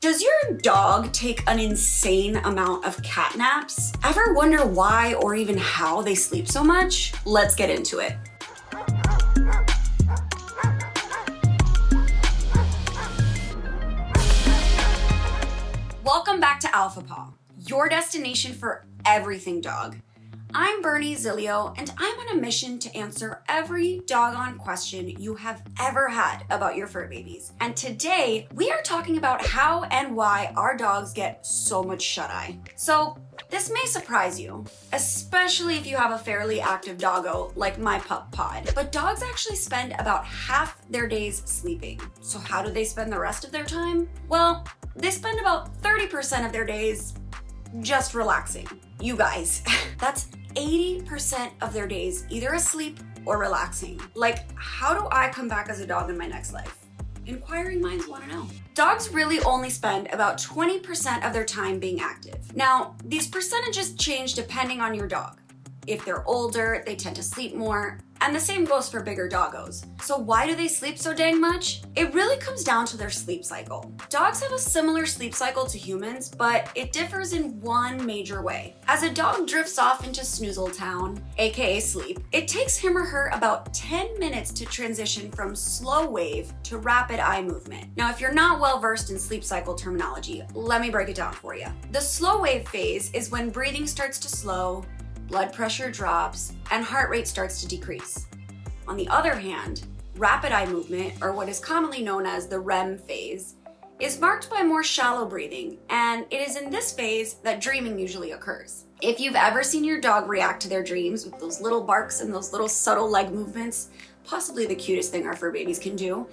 Does your dog take an insane amount of cat naps? Ever wonder why or even how they sleep so much? Let's get into it. Welcome back to Alpha Paw, your destination for everything dog. I'm Bernie Zilio, and I'm on a mission to answer every doggone question you have ever had about your fur babies. And today, we are talking about how and why our dogs get so much shut-eye. So, this may surprise you, especially if you have a fairly active doggo like my pup Pod. But dogs actually spend about half their days sleeping. So how do they spend the rest of their time? Well, they spend about 30% of their days just relaxing. You guys, that's 80% of their days either asleep or relaxing. Like, how do I come back as a dog in my next life? Inquiring minds want to know. Dogs really only spend about 20% of their time being active. Now, these percentages change depending on your dog. If they're older, they tend to sleep more, and the same goes for bigger doggos. So why do they sleep so dang much? It really comes down to their sleep cycle. Dogs have a similar sleep cycle to humans, but it differs in one major way. As a dog drifts off into snoozle town, aka sleep, it takes him or her about 10 minutes to transition from slow wave to rapid eye movement. Now, if you're not well versed in sleep cycle terminology, let me break it down for you. The slow wave phase is when breathing starts to slow, blood pressure drops, and heart rate starts to decrease. On the other hand, rapid eye movement, or what is commonly known as the REM phase, is marked by more shallow breathing, and it is in this phase that dreaming usually occurs. If you've ever seen your dog react to their dreams with those little barks and those little subtle leg movements, possibly the cutest thing our fur babies can do,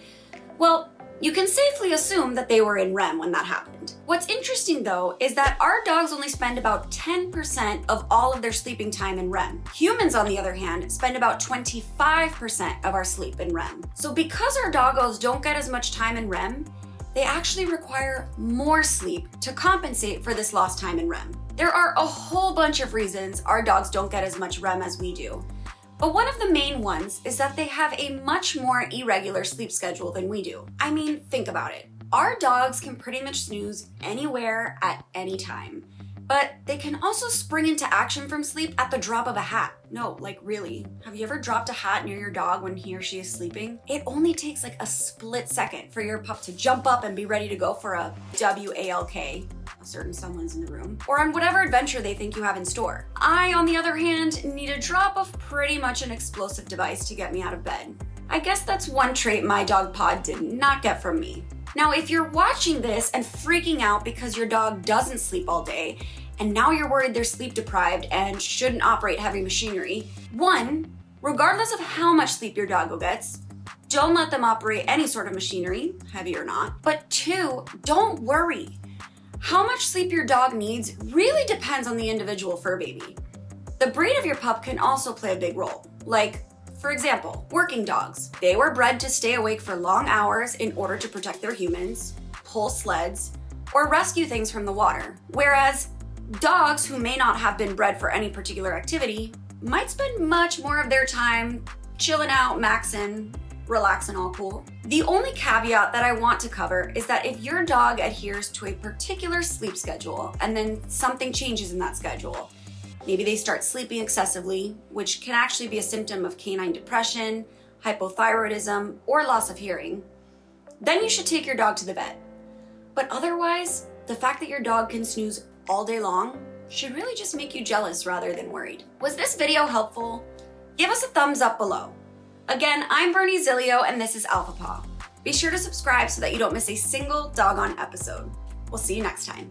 well, you can safely assume that they were in REM when that happened. What's interesting though is that our dogs only spend about 10% of all of their sleeping time in REM. Humans, on the other hand, spend about 25% of our sleep in REM. So because our doggos don't get as much time in REM, they actually require more sleep to compensate for this lost time in REM. There are a whole bunch of reasons our dogs don't get as much REM as we do. But one of the main ones is that they have a much more irregular sleep schedule than we do. I mean, think about it. Our dogs can pretty much snooze anywhere at any time, but they can also spring into action from sleep at the drop of a hat. No, like really. Have you ever dropped a hat near your dog when he or she is sleeping? It only takes like a split second for your pup to jump up and be ready to go for a WALK. A certain someone's in the room, or on whatever adventure they think you have in store. I, on the other hand, need a drop of pretty much an explosive device to get me out of bed. I guess that's one trait my dog Pod did not get from me. Now, if you're watching this and freaking out because your dog doesn't sleep all day, and now you're worried they're sleep deprived and shouldn't operate heavy machinery, one, regardless of how much sleep your doggo gets, don't let them operate any sort of machinery, heavy or not. But two, don't worry. How much sleep your dog needs really depends on the individual fur baby. The breed of your pup can also play a big role. Like, for example, working dogs. They were bred to stay awake for long hours in order to protect their humans, pull sleds, or rescue things from the water. Whereas dogs who may not have been bred for any particular activity might spend much more of their time chilling out, maxing, relaxing, all cool. The only caveat that I want to cover is that if your dog adheres to a particular sleep schedule and then something changes in that schedule, maybe they start sleeping excessively, which can actually be a symptom of canine depression, hypothyroidism, or loss of hearing, then you should take your dog to the vet. But otherwise, the fact that your dog can snooze all day long should really just make you jealous rather than worried. Was this video helpful? Give us a thumbs up below. Again, I'm Bernie Zilio, and this is Alpha Paw. Be sure to subscribe so that you don't miss a single doggone episode. We'll see you next time.